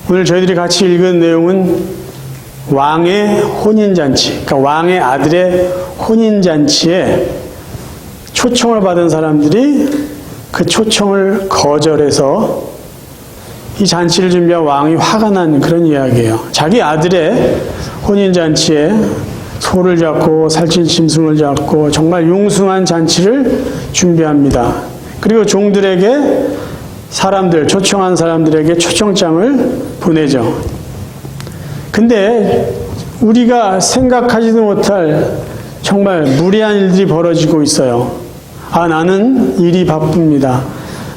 오늘 저희들이 같이 읽은 내용은 왕의 혼인잔치, 그러니까 왕의 아들의 혼인잔치에 초청을 받은 사람들이 그 초청을 거절해서 이 잔치를 준비한 왕이 화가 난 그런 이야기예요. 자기 아들의 혼인잔치에 소를 잡고 살찐 짐승을 잡고 정말 융숭한 잔치를 준비합니다. 그리고 종들에게 초청한 사람들에게 초청장을 보내죠. 근데 우리가 생각하지도 못할 정말 무리한 일들이 벌어지고 있어요. 나는 일이 바쁩니다.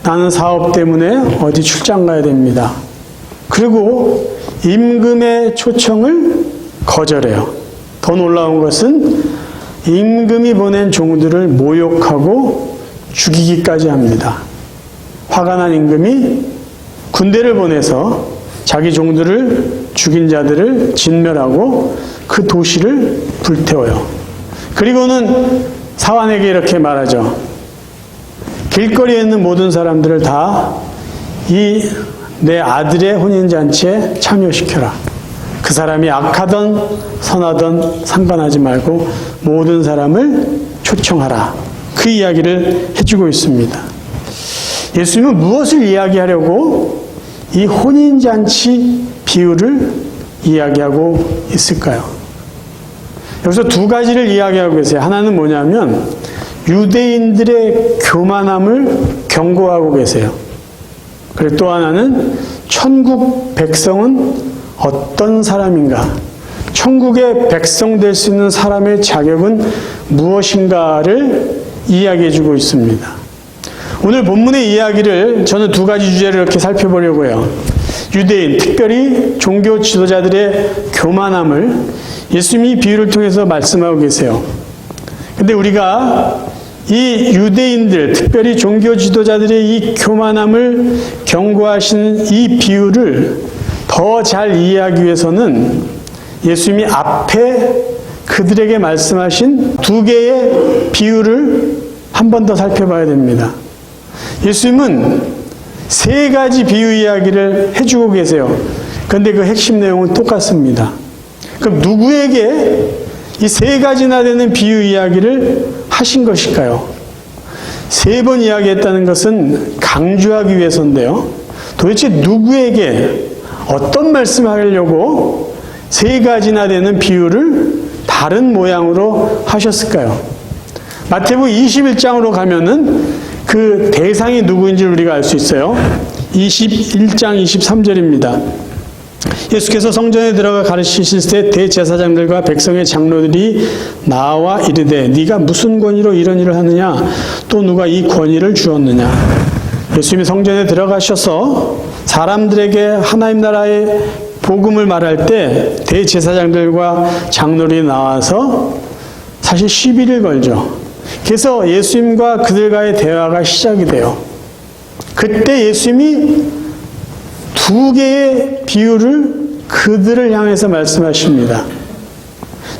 나는 사업 때문에 어디 출장 가야 됩니다. 그리고 임금의 초청을 거절해요. 더 놀라운 것은 임금이 보낸 종들을 모욕하고 죽이기까지 합니다. 화가 난 임금이 군대를 보내서 자기 종들을 죽인 자들을 진멸하고 그 도시를 불태워요. 그리고는 사환에게 이렇게 말하죠. 길거리에 있는 모든 사람들을 다 내 아들의 혼인잔치에 참여시켜라. 그 사람이 악하든 선하든 상관하지 말고 모든 사람을 초청하라. 그 이야기를 해주고 있습니다. 예수님은 무엇을 이야기하려고 이 혼인잔치 비유를 이야기하고 있을까요? 여기서 두 가지를 이야기하고 계세요. 하나는 뭐냐면 유대인들의 교만함을 경고하고 계세요. 그리고 또 하나는 천국 백성은 어떤 사람인가? 천국의 백성 될 수 있는 사람의 자격은 무엇인가를 이야기해 주고 있습니다. 오늘 본문의 이야기를 저는 두 가지 주제를 이렇게 살펴보려고 해요. 유대인, 특별히 종교 지도자들의 교만함을 예수님이 비유를 통해서 말씀하고 계세요. 근데 우리가 이 유대인들, 특별히 종교 지도자들의 이 교만함을 경고하시는 이 비유를 더 잘 이해하기 위해서는 예수님이 앞에 그들에게 말씀하신 두 개의 비유를 한 번 더 살펴봐야 됩니다. 예수님은 세 가지 비유 이야기를 해주고 계세요. 그런데 그 핵심 내용은 똑같습니다. 그럼 누구에게 이 세 가지나 되는 비유 이야기를 하신 것일까요? 세 번 이야기했다는 것은 강조하기 위해서인데요. 도대체 누구에게 어떤 말씀을 하려고 세 가지나 되는 비유를 다른 모양으로 하셨을까요? 마태복음 21장으로 가면은 그 대상이 누구인지 우리가 알 수 있어요. 21장 23절입니다. 예수께서 성전에 들어가 가르치실 때 대제사장들과 백성의 장로들이 나와 이르되 네가 무슨 권위로 이런 일을 하느냐? 또 누가 이 권위를 주었느냐? 예수님이 성전에 들어가셔서 사람들에게 하나님 나라의 복음을 말할 때 대제사장들과 장로들이 나와서 사실 시비를 걸죠. 그래서 예수님과 그들과의 대화가 시작이 돼요. 그때 예수님이 두 개의 비유를 그들을 향해서 말씀하십니다.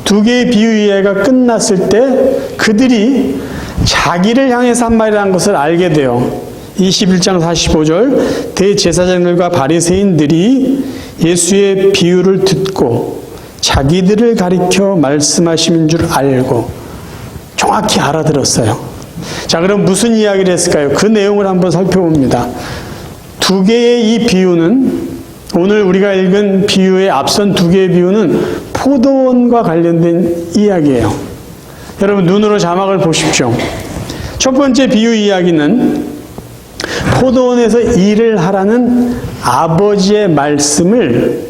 두 개의 비유 이야기가 끝났을 때 그들이 자기를 향해서 한 말이라는 것을 알게 돼요. 21장 45절 대제사장들과 바리새인들이 예수의 비유를 듣고 자기들을 가리켜 말씀하심인 줄 알고 정확히 알아들었어요. 자, 그럼 무슨 이야기를 했을까요? 그 내용을 한번 살펴봅니다. 두 개의 이 비유는 오늘 우리가 읽은 비유의 앞선 두 개의 비유는 포도원과 관련된 이야기예요. 여러분 눈으로 자막을 보십시오. 첫 번째 비유 이야기는 포도원에서 일을 하라는 아버지의 말씀을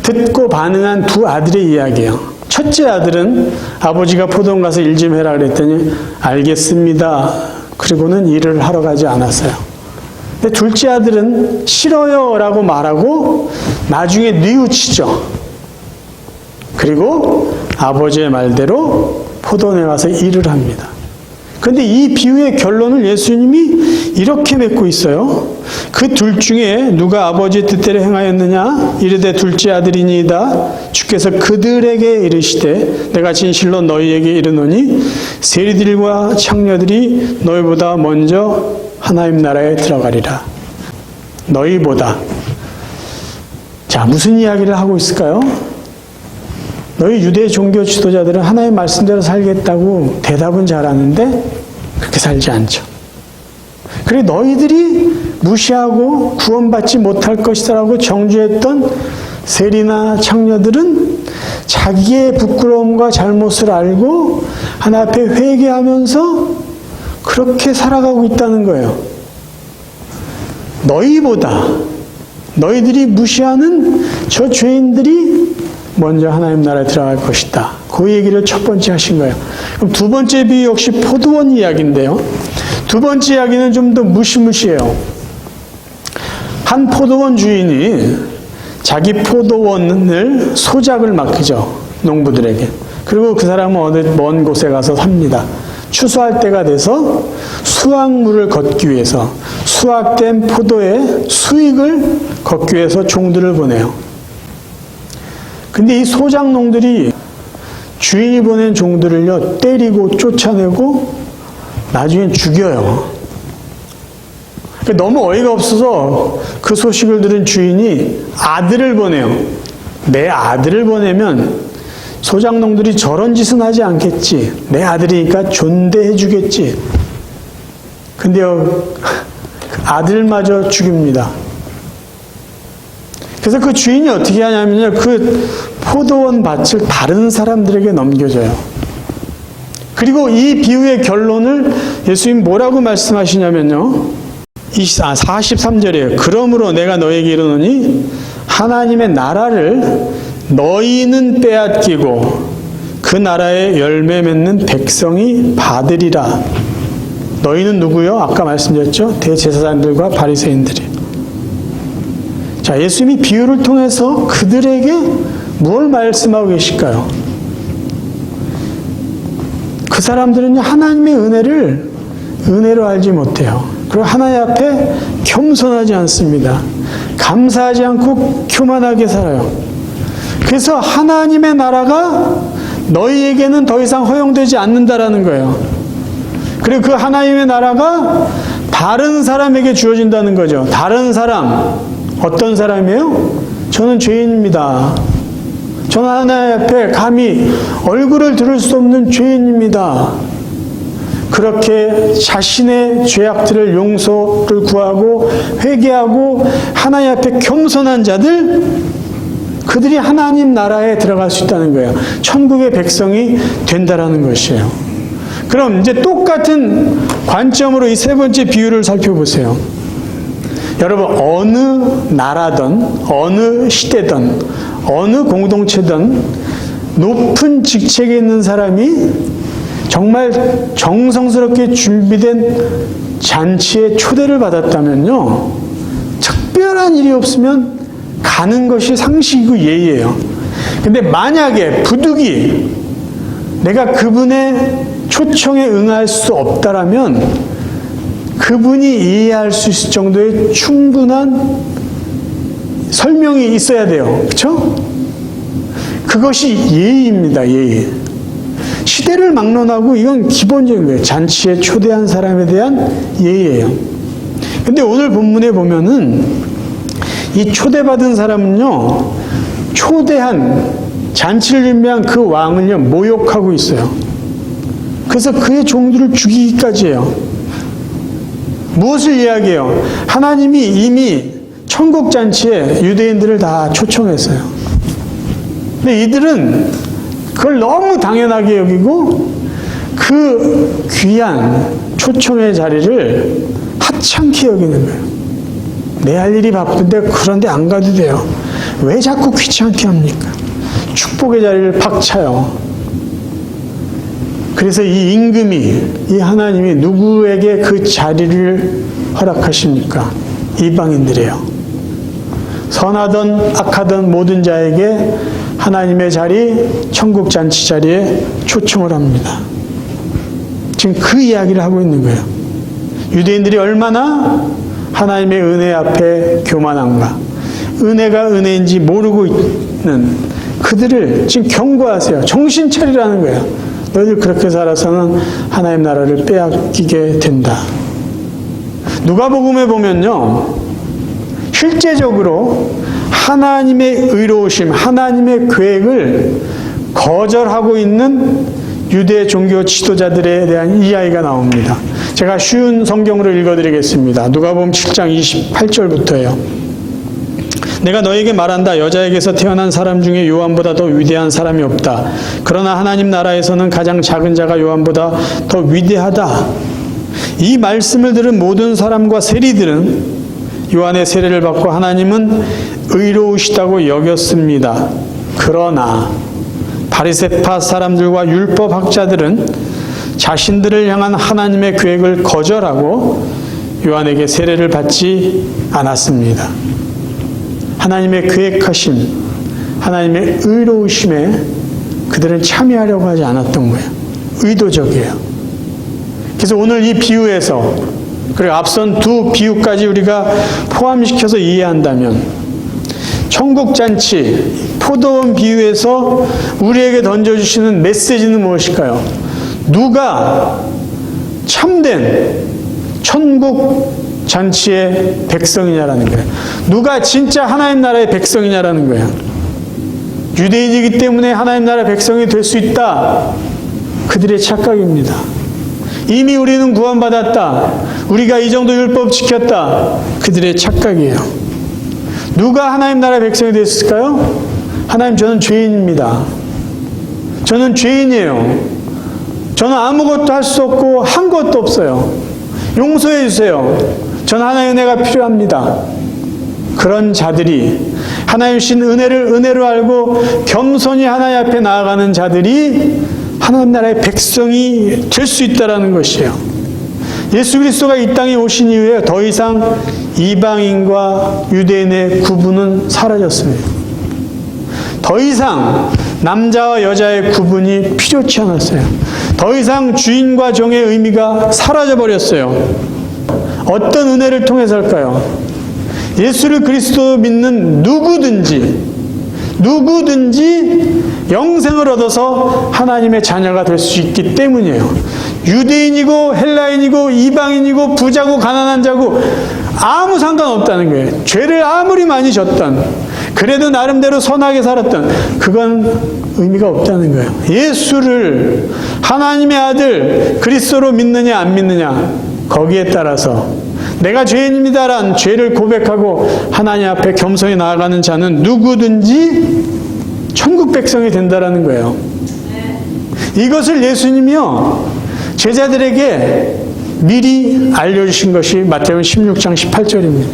듣고 반응한 두 아들의 이야기예요. 첫째 아들은 아버지가 포도원 가서 일 좀 해라 그랬더니 알겠습니다. 그리고는 일을 하러 가지 않았어요. 근데 둘째 아들은 싫어요 라고 말하고 나중에 뉘우치죠. 그리고 아버지의 말대로 포도원에 가서 일을 합니다. 그런데 이 비유의 결론을 예수님이 이렇게 맺고 있어요. 그 둘 중에 누가 아버지의 뜻대로 행하였느냐? 이르되 둘째 아들이니이다. 주께서 그들에게 이르시되 내가 진실로 너희에게 이르노니 세리들과 창녀들이 너희보다 먼저 하나님 나라에 들어가리라. 너희보다. 자, 무슨 이야기를 하고 있을까요? 너희 유대 종교 지도자들은 하나님의 말씀대로 살겠다고 대답은 잘하는데 그렇게 살지 않죠. 그리고 너희들이 무시하고 구원받지 못할 것이라고 정죄했던 세리나 창녀들은 자기의 부끄러움과 잘못을 알고 하나님 앞에 회개하면서 그렇게 살아가고 있다는 거예요. 너희들이 무시하는 저 죄인들이 먼저 하나님 나라에 들어갈 것이다. 그 얘기를 첫 번째 하신 거예요. 그럼 두 번째 비유 역시 포도원 이야기인데요. 두 번째 이야기는 좀 더 무시무시해요. 한 포도원 주인이 자기 포도원을 소작을 맡기죠. 농부들에게. 그리고 그 사람은 어느 먼 곳에 가서 삽니다. 추수할 때가 돼서 수확물을 걷기 위해서 수확된 포도의 수익을 걷기 위해서 종들을 보내요. 근데 이 소작농들이 주인이 보낸 종들을요, 때리고 쫓아내고 나중엔 죽여요. 너무 어이가 없어서 그 소식을 들은 주인이 아들을 보내요. 내 아들을 보내면 소작농들이 저런 짓은 하지 않겠지. 내 아들이니까 존대해 주겠지. 근데요, 아들마저 죽입니다. 그래서 그 주인이 어떻게 하냐면요, 그 포도원 밭을 다른 사람들에게 넘겨줘요. 그리고 이 비유의 결론을 예수님 뭐라고 말씀하시냐면요, 43절이에요. 그러므로 내가 너에게 이르노니 하나님의 나라를 너희는 빼앗기고 그 나라에 열매 맺는 백성이 받으리라. 너희는 누구요? 아까 말씀드렸죠? 대제사장들과 바리새인들이. 자, 예수님이 비유를 통해서 그들에게 뭘 말씀하고 계실까요? 그 사람들은요, 하나님의 은혜를 은혜로 알지 못해요. 그리고 하나님 앞에 겸손하지 않습니다. 감사하지 않고 교만하게 살아요. 그래서 하나님의 나라가 너희에게는 더 이상 허용되지 않는다라는 거예요. 그리고 그 하나님의 나라가 다른 사람에게 주어진다는 거죠. 다른 사람, 어떤 사람이에요? 저는 죄인입니다. 저는 하나님 앞에 감히 얼굴을 들을 수 없는 죄인입니다. 그렇게 자신의 죄악들을 용서를 구하고 회개하고 하나님 앞에 겸손한 자들, 그들이 하나님 나라에 들어갈 수 있다는 거예요. 천국의 백성이 된다라는 것이에요. 그럼 이제 똑같은 관점으로 이 세 번째 비유를 살펴보세요. 여러분, 어느 나라든 어느 시대든 어느 공동체든 높은 직책에 있는 사람이 정말 정성스럽게 준비된 잔치에 초대를 받았다면요, 특별한 일이 없으면 가는 것이 상식이고 예의예요. 근데 만약에 부득이 내가 그분의 초청에 응할 수 없다라면 그분이 이해할 수 있을 정도의 충분한 설명이 있어야 돼요. 그렇죠? 그것이 예의입니다. 예의. 시대를 막론하고 이건 기본적인 거예요. 잔치에 초대한 사람에 대한 예의예요. 근데 오늘 본문에 보면은 이 초대받은 사람은요, 초대한 잔치를 준비한 그 왕을요, 모욕하고 있어요. 그래서 그의 종들을 죽이기까지 해요. 무엇을 이야기해요? 하나님이 이미 천국 잔치에 유대인들을 다 초청했어요. 근데 이들은 그걸 너무 당연하게 여기고 그 귀한 초청의 자리를 하찮게 여기는 거예요. 내 할 일이 바쁜데 그런데 안 가도 돼요. 왜 자꾸 귀찮게 합니까? 축복의 자리를 팍 차요. 그래서 이 임금이, 이 하나님이 누구에게 그 자리를 허락하십니까? 이방인들이에요. 선하던 악하던 모든 자에게 하나님의 자리, 천국 잔치 자리에 초청을 합니다. 지금 그 이야기를 하고 있는 거예요. 유대인들이 얼마나 하나님의 은혜 앞에 교만한가, 은혜가 은혜인지 모르고 있는 그들을 지금 경고하세요. 정신 차리라는 거예요. 너희들 그렇게 살아서는 하나님 나라를 빼앗기게 된다. 누가복음에 보면요, 실제적으로 하나님의 의로우심, 하나님의 계획을 거절하고 있는 유대 종교 지도자들에 대한 이야기가 나옵니다. 제가 쉬운 성경으로 읽어드리겠습니다. 누가복음 7장 28절부터예요. 내가 너에게 말한다. 여자에게서 태어난 사람 중에 요한보다 더 위대한 사람이 없다. 그러나 하나님 나라에서는 가장 작은 자가 요한보다 더 위대하다. 이 말씀을 들은 모든 사람과 세리들은 요한의 세례를 받고 하나님은 의로우시다고 여겼습니다. 그러나 바리새파 사람들과 율법학자들은 자신들을 향한 하나님의 계획을 거절하고 요한에게 세례를 받지 않았습니다. 하나님의 계획하심, 하나님의 의로우심에 그들은 참여하려고 하지 않았던 거예요. 의도적이에요. 그래서 오늘 이 비유에서, 그리고 앞선 두 비유까지 우리가 포함시켜서 이해한다면 천국잔치, 포도원 비유에서 우리에게 던져주시는 메시지는 무엇일까요? 누가 참된 천국잔치의 백성이냐라는 거예요. 누가 진짜 하나님 나라의 백성이냐라는 거예요. 유대인이기 때문에 하나님 나라 백성이 될 수 있다. 그들의 착각입니다. 이미 우리는 구원받았다. 우리가 이 정도 율법 지켰다. 그들의 착각이에요. 누가 하나님 나라 백성이 됐을까요? 하나님, 저는 죄인입니다. 저는 죄인이에요. 저는 아무것도 할 수 없고 한 것도 없어요. 용서해 주세요. 저는 하나님의 은혜가 필요합니다. 그런 자들이, 하나님 주신 은혜를 은혜로 알고 겸손히 하나님 앞에 나아가는 자들이 하나님 나라의 백성이 될 수 있다는 것이에요. 예수 그리스도가 이 땅에 오신 이후에 더 이상 이방인과 유대인의 구분은 사라졌습니다. 더 이상 남자와 여자의 구분이 필요치 않았어요. 더 이상 주인과 종의 의미가 사라져버렸어요. 어떤 은혜를 통해서일까요? 예수를 그리스도 믿는 누구든지 영생을 얻어서 하나님의 자녀가 될 수 있기 때문이에요. 유대인이고 헬라인이고 이방인이고 부자고 가난한 자고 아무 상관없다는 거예요. 죄를 아무리 많이 졌던, 그래도 나름대로 선하게 살았던, 그건 의미가 없다는 거예요. 예수를 하나님의 아들 그리스도로 믿느냐 안 믿느냐, 거기에 따라서 내가 죄인입니다란 죄를 고백하고 하나님 앞에 겸손히 나아가는 자는 누구든지 천국 백성이 된다라는 거예요. 이것을 예수님이요 제자들에게 미리 알려주신 것이 마태복음 16장 18절입니다.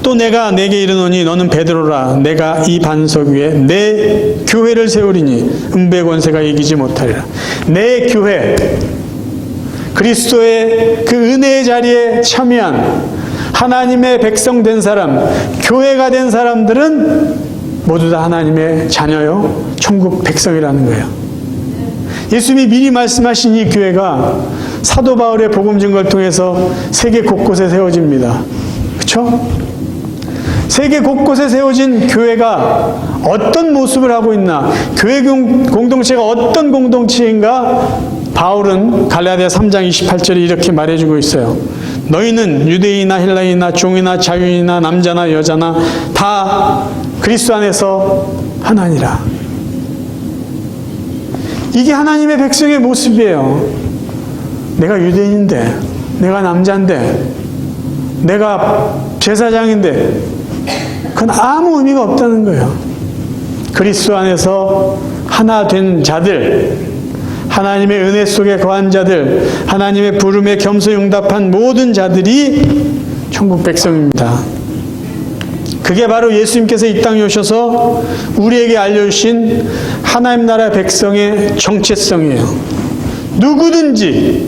또 내가 내게 이르노니 너는 베드로라. 내가 이 반석 위에 내 교회를 세우리니 음배 권세가 이기지 못하리라. 내 교회, 그리스도의 그 은혜의 자리에 참여한 하나님의 백성 된 사람, 교회가 된 사람들은 모두 다 하나님의 자녀요 천국 백성이라는 거예요. 예수님이 미리 말씀하신 이 교회가 사도 바울의 복음 증거를 통해서 세계 곳곳에 세워집니다. 그렇죠? 세계 곳곳에 세워진 교회가 어떤 모습을 하고 있나, 교회 공동체가 어떤 공동체인가, 바울은 갈라디아 3장 28절에 이렇게 말해주고 있어요. 너희는 유대인이나 헬라인이나 종이나 자유인이나 남자나 여자나 다 그리스도 안에서 하나니라. 이게 하나님의 백성의 모습이에요. 내가 유대인인데, 내가 남자인데, 내가 제사장인데, 그건 아무 의미가 없다는 거예요. 그리스도 안에서 하나 된 자들, 하나님의 은혜 속에 거한 자들, 하나님의 부름에 겸손히 응답한 모든 자들이 천국 백성입니다. 그게 바로 예수님께서 이 땅에 오셔서 우리에게 알려주신 하나님 나라 백성의 정체성이에요. 누구든지,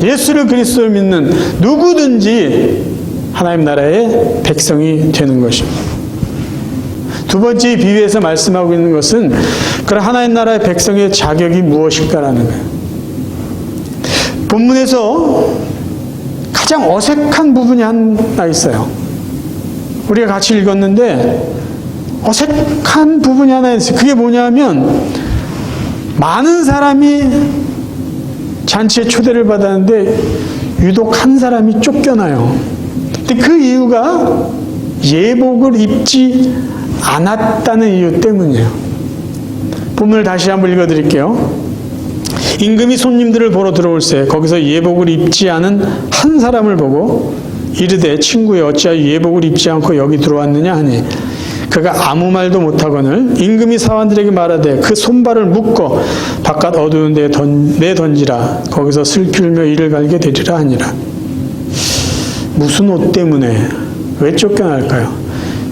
예수를 그리스도를 믿는 누구든지 하나님 나라의 백성이 되는 것입니다. 두 번째 비유에서 말씀하고 있는 것은 그런 하나님 나라의 백성의 자격이 무엇일까라는 거예요. 본문에서 가장 어색한 부분이 하나 있어요. 우리가 같이 읽었는데 어색한 부분이 하나 있어요. 그게 뭐냐면 많은 사람이 잔치에 초대를 받았는데 유독 한 사람이 쫓겨나요. 근데 그 이유가 예복을 입지 않았다는 이유 때문이에요. 본문을 다시 한번 읽어드릴게요. 임금이 손님들을 보러 들어올세 거기서 예복을 입지 않은 한 사람을 보고 이르되 친구여 어찌하여 예복을 입지 않고 여기 들어왔느냐 하니 그가 아무 말도 못하거늘 임금이 사환들에게 말하되 그 손발을 묶어 바깥 어두운 데에 내던지라 거기서 슬피울며 이를 갈게 되리라 하니라. 무슨 옷 때문에 왜 쫓겨날까요?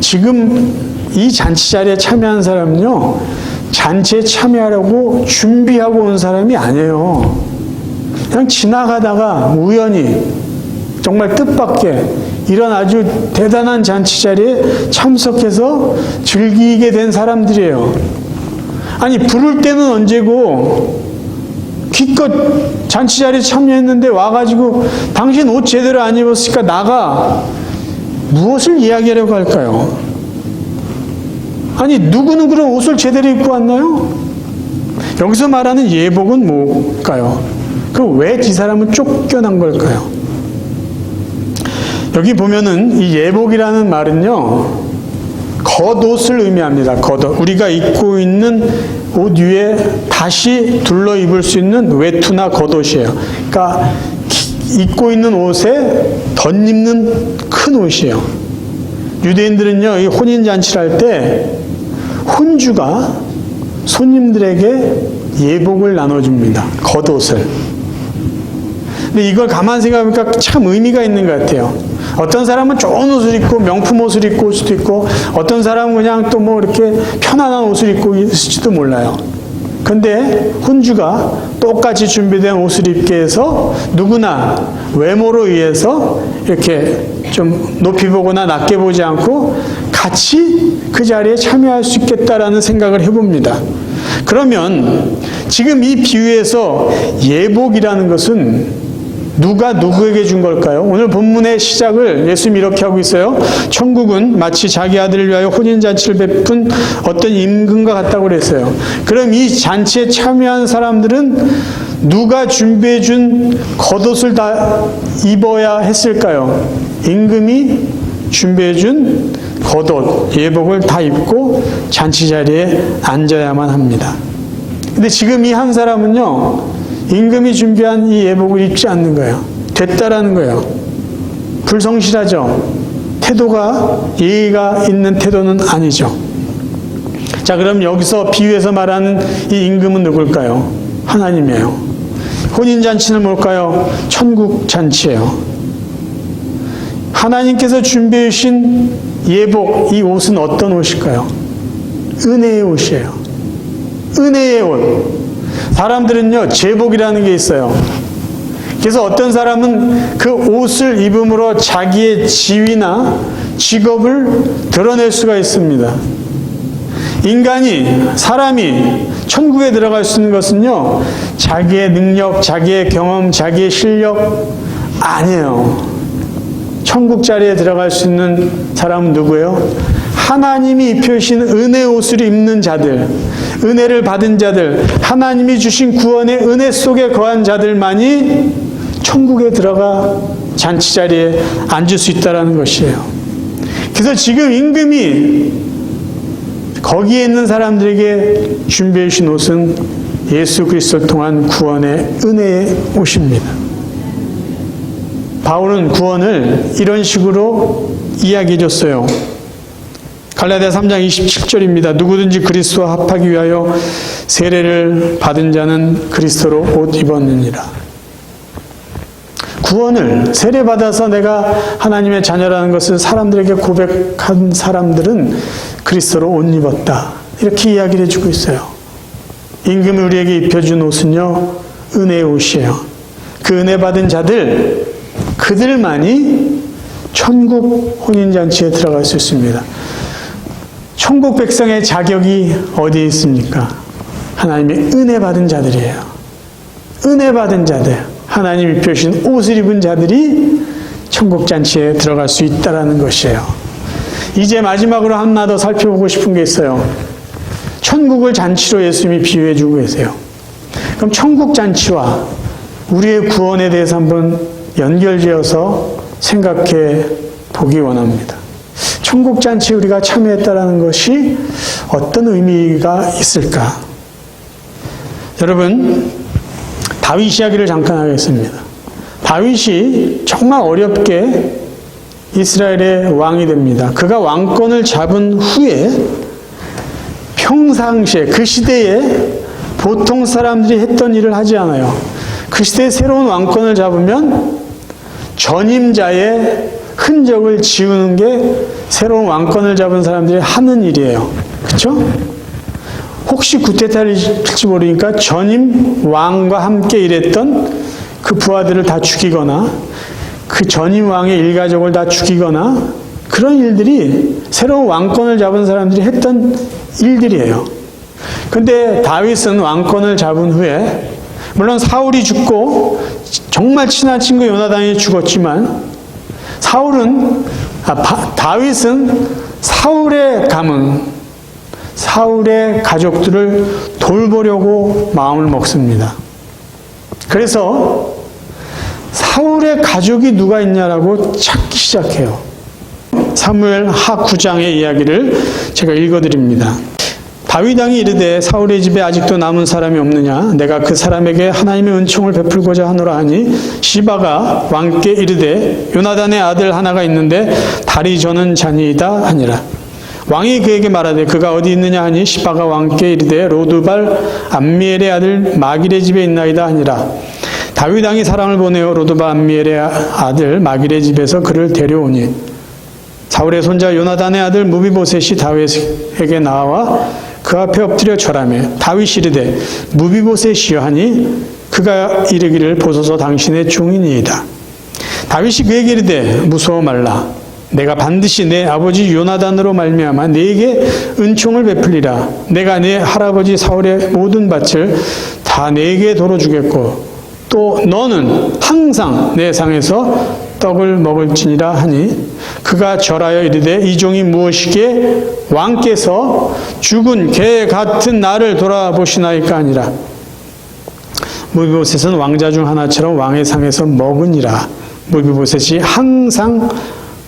지금 이 잔치 자리에 참여한 사람은요, 잔치에 참여하려고 준비하고 온 사람이 아니에요. 그냥 지나가다가 우연히 정말 뜻밖의 이런 아주 대단한 잔치 자리에 참석해서 즐기게 된 사람들이에요. 아니, 부를 때는 언제고 기껏 잔치 자리에 참여했는데 와가지고 당신 옷 제대로 안 입었으니까 나가. 무엇을 이야기하려고 할까요? 아니, 누구는 그런 옷을 제대로 입고 왔나요? 여기서 말하는 예복은 뭘까요? 그럼 왜 이 사람은 쫓겨난 걸까요? 여기 보면은 이 예복이라는 말은요, 겉옷을 의미합니다. 겉옷. 우리가 입고 있는 옷 위에 다시 둘러 입을 수 있는 외투나 겉옷이에요. 그러니까 입고 있는 옷에 덧입는 큰 옷이에요. 유대인들은요, 이 혼인잔치를 할 때 혼주가 손님들에게 예복을 나눠줍니다. 겉옷을. 근데 이걸 가만 생각해보니까 참 의미가 있는 것 같아요. 어떤 사람은 좋은 옷을 입고 명품 옷을 입고 올 수도 있고 어떤 사람은 그냥 또 뭐 이렇게 편안한 옷을 입고 있을지도 몰라요. 근데 혼주가 똑같이 준비된 옷을 입게 해서 누구나 외모로 의해서 이렇게 좀 높이 보거나 낮게 보지 않고 같이 그 자리에 참여할 수 있겠다라는 생각을 해봅니다. 그러면 지금 이 비유에서 예복이라는 것은 누가 누구에게 준 걸까요? 오늘 본문의 시작을 예수님이 이렇게 하고 있어요. 천국은 마치 자기 아들을 위하여 혼인잔치를 베푼 어떤 임금과 같다고 그랬어요. 그럼 이 잔치에 참여한 사람들은 누가 준비해 준 겉옷을 다 입어야 했을까요? 임금이 준비해 준 겉옷, 예복을 다 입고 잔치 자리에 앉아야만 합니다. 근데 지금 이 한 사람은요, 임금이 준비한 이 예복을 입지 않는 거예요. 됐다라는 거예요. 불성실하죠. 태도가 예의가 있는 태도는 아니죠. 자, 그럼 여기서 비유에서 말하는 이 임금은 누굴까요? 하나님이에요. 혼인잔치는 뭘까요? 천국잔치예요. 하나님께서 준비해 주신 예복, 이 옷은 어떤 옷일까요? 은혜의 옷이에요. 은혜의 옷. 사람들은요, 제복이라는 게 있어요. 그래서 어떤 사람은 그 옷을 입음으로 자기의 지위나 직업을 드러낼 수가 있습니다. 사람이 천국에 들어갈 수 있는 것은요, 자기의 능력, 자기의 경험, 자기의 실력 아니에요. 천국 자리에 들어갈 수 있는 사람은 누구예요? 하나님이 입혀주신 은혜 옷을 입는 자들, 은혜를 받은 자들, 하나님이 주신 구원의 은혜 속에 거한 자들만이 천국에 들어가 잔치 자리에 앉을 수 있다는 것이에요. 그래서 지금 임금이 거기에 있는 사람들에게 준비해 주신 옷은 예수 그리스도를 통한 구원의 은혜의 옷입니다. 바울은 구원을 이런 식으로 이야기해 줬어요. 갈라디아 3장 27절입니다. 누구든지 그리스도와 합하기 위하여 세례를 받은 자는 그리스도로 옷 입었느니라. 구원을 세례받아서 내가 하나님의 자녀라는 것을 사람들에게 고백한 사람들은 그리스도로 옷 입었다. 이렇게 이야기를 해주고 있어요. 임금이 우리에게 입혀준 옷은요, 은혜의 옷이에요. 그 은혜 받은 자들, 그들만이 천국 혼인잔치에 들어갈 수 있습니다. 천국 백성의 자격이 어디에 있습니까? 하나님의 은혜 받은 자들이에요. 은혜 받은 자들, 하나님이 입혀주신 옷을 입은 자들이 천국 잔치에 들어갈 수 있다는 것이에요. 이제 마지막으로 하나 더 살펴보고 싶은 게 있어요. 천국을 잔치로 예수님이 비유해 주고 계세요. 그럼 천국 잔치와 우리의 구원에 대해서 한번 연결지어서 생각해 보기 원합니다. 천국잔치에 우리가 참여했다라는 것이 어떤 의미가 있을까? 여러분, 다윗 이야기를 잠깐 하겠습니다. 다윗이 정말 어렵게 이스라엘의 왕이 됩니다. 그가 왕권을 잡은 후에 평상시에 그 시대에 보통 사람들이 했던 일을 하지 않아요. 그 시대에 새로운 왕권을 잡으면 전임자의 흔적을 지우는 게 새로운 왕권을 잡은 사람들이 하는 일이에요. 그렇죠? 혹시 구테타를 일지 모르니까 전임 왕과 함께 일했던 그 부하들을 다 죽이거나 그 전임 왕의 일가족을 다 죽이거나 그런 일들이 새로운 왕권을 잡은 사람들이 했던 일들이에요. 근데 다윗은 왕권을 잡은 후에 물론 사울이 죽고 정말 친한 친구 요나단이 죽었지만 다윗은 사울의 가문, 사울의 가족들을 돌보려고 마음을 먹습니다. 그래서 사울의 가족이 누가 있냐라고 찾기 시작해요. 사무엘 하 9장의 이야기를 제가 읽어드립니다. 다윗 왕이 이르되 사울의 집에 아직도 남은 사람이 없느냐? 내가 그 사람에게 하나님의 은총을 베풀고자 하노라 하니 시바가 왕께 이르되 요나단의 아들 하나가 있는데 다리 저는 자니이다 하니라. 왕이 그에게 말하되 그가 어디 있느냐 하니 시바가 왕께 이르되 로드발 암미엘의 아들 마길의 집에 있나이다 하니라. 다윗 왕이 사람을 보내어 로드발 암미엘의 아들 마길의 집에서 그를 데려오니 사울의 손자 요나단의 아들 무비보셋이 다윗에게 나와 그 앞에 엎드려 절하며 다윗이 이르되 무비보셋이여 하니 그가 이르기를 보소서 당신의 종이니이다. 다윗이 그에게 이르되 무서워 말라. 내가 반드시 내 아버지 요나단으로 말미암아 네게 은총을 베풀리라. 내가 내 할아버지 사울의 모든 밭을 다 네게 돌어주겠고 또 너는 항상 내 상에서 떡을 먹을지니라 하니 그가 절하여 이르되 이 종이 무엇이기에 왕께서 죽은 개 같은 나를 돌아보시나이까 하니라. 무비보셋은 왕자 중 하나처럼 왕의 상에서 먹으니라. 무비보셋이 항상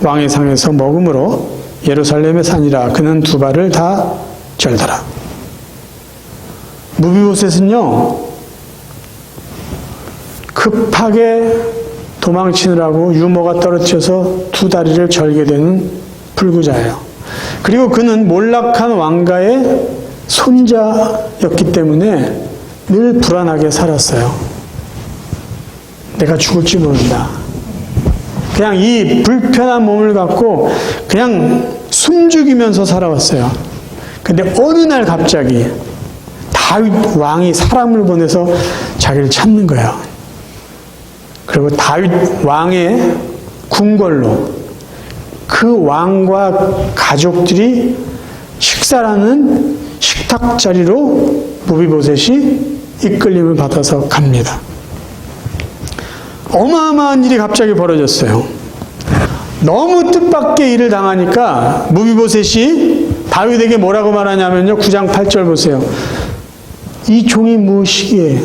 왕의 상에서 먹음으로 예루살렘에 사니라. 그는 두 발을 다 절더라. 무비보셋은요 급하게 도망치느라고 유모가 떨어져서 두 다리를 절게 되는 불구자예요. 그리고 그는 몰락한 왕가의 손자였기 때문에 늘 불안하게 살았어요. 내가 죽을지 모른다. 그냥 이 불편한 몸을 갖고 그냥 숨죽이면서 살아왔어요. 근데 어느 날 갑자기 다윗 왕이 사람을 보내서 자기를 찾는 거예요. 그리고 다윗 왕의 궁궐로 그 왕과 가족들이 식사하는 식탁 자리로 무비보셋이 이끌림을 받아서 갑니다. 어마어마한 일이 갑자기 벌어졌어요. 너무 뜻밖의 일을 당하니까 무비보셋이 다윗에게 뭐라고 말하냐면요. 9장 8절 보세요. 이 종이 무엇이기에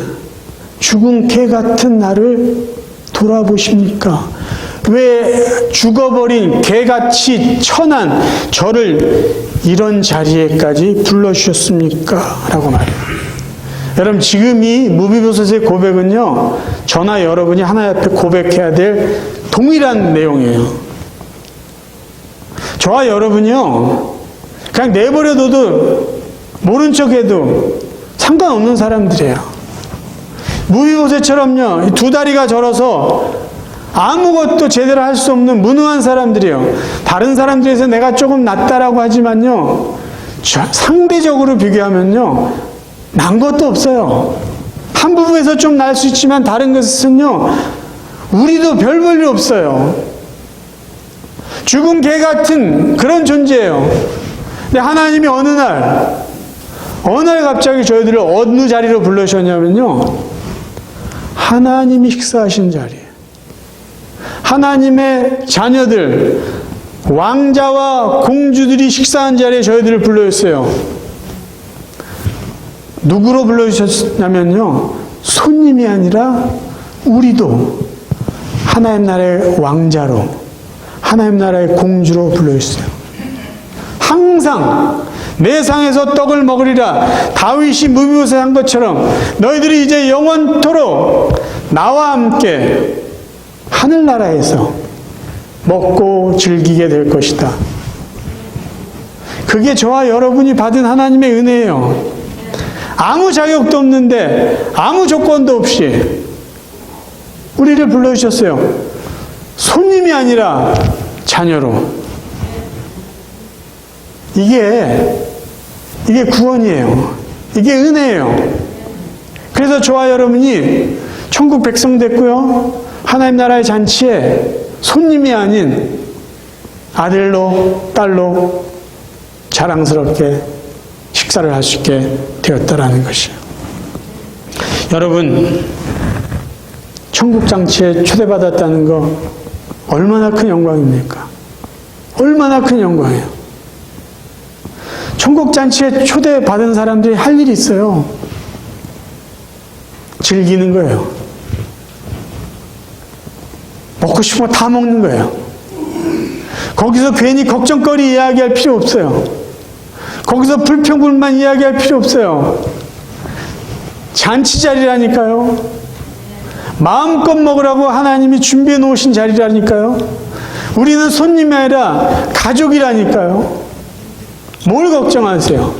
죽은 개 같은 나를 돌아보십니까? 왜 죽어버린 개같이 천한 저를 이런 자리에까지 불러주셨습니까? 라고 말해요. 여러분 지금 이 무비보셋의 고백은요. 저나 여러분이 하나님 앞에 고백해야 될 동일한 내용이에요. 저와 여러분이요. 그냥 내버려둬도 모른 척해도 상관없는 사람들이에요. 무비보셋처럼요. 두 다리가 절어서 아무것도 제대로 할 수 없는 무능한 사람들이에요. 다른 사람들에서 내가 조금 낫다라고 하지만요. 상대적으로 비교하면요. 난 것도 없어요. 한 부분에서 좀 날 수 있지만 다른 것은요. 우리도 별 볼 일 없어요. 죽은 개 같은 그런 존재예요. 근데 하나님이 어느 날 갑자기 저희들을 어느 자리로 불러주셨냐면요. 하나님이 식사하신 자리, 하나님의 자녀들, 왕자와 공주들이 식사한 자리에 저희들을 불러줬어요. 누구로 불러주셨냐면요. 손님이 아니라 우리도 하나님 나라의 왕자로, 하나님 나라의 공주로 불러주셨어요. 항상 내 상에서 떡을 먹으리라 다윗이 무비옷에 한 것처럼 너희들이 이제 영원토록 나와 함께 하늘나라에서 먹고 즐기게 될 것이다. 그게 저와 여러분이 받은 하나님의 은혜예요. 아무 자격도 없는데 아무 조건도 없이 우리를 불러주셨어요. 손님이 아니라 자녀로. 이게 구원이에요. 이게 은혜예요. 그래서 저와 여러분이 천국 백성 됐고요. 하나님 나라의 잔치에 손님이 아닌 아들로 딸로 자랑스럽게 식사를 할 수 있게 되었다라는 것이에요. 여러분, 천국 잔치에 초대받았다는 거 얼마나 큰 영광입니까? 얼마나 큰 영광이에요. 천국 잔치에 초대받은 사람들이 할 일이 있어요. 즐기는 거예요. 먹고 싶은 거 다 먹는 거예요. 거기서 괜히 걱정거리 이야기할 필요 없어요. 거기서 불평불만 이야기할 필요 없어요. 잔치 자리라니까요. 마음껏 먹으라고 하나님이 준비해 놓으신 자리라니까요. 우리는 손님이 아니라 가족이라니까요. 뭘 걱정하세요?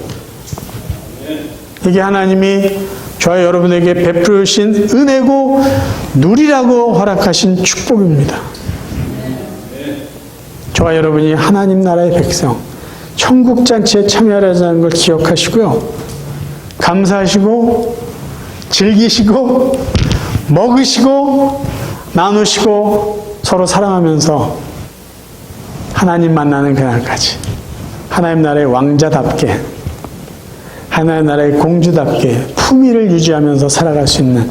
이게 하나님이 저와 여러분에게 베푸신 은혜고 누리라고 허락하신 축복입니다. 저와 여러분이 하나님 나라의 백성, 천국 잔치에 참여하자는 걸 기억하시고요. 감사하시고 즐기시고 먹으시고 나누시고 서로 사랑하면서 하나님 만나는 그날까지 하나님 나라의 왕자답게 하나님 나라의 공주답게 품위를 유지하면서 살아갈 수 있는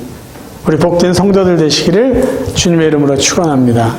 우리 복된 성도들 되시기를 주님의 이름으로 축원합니다.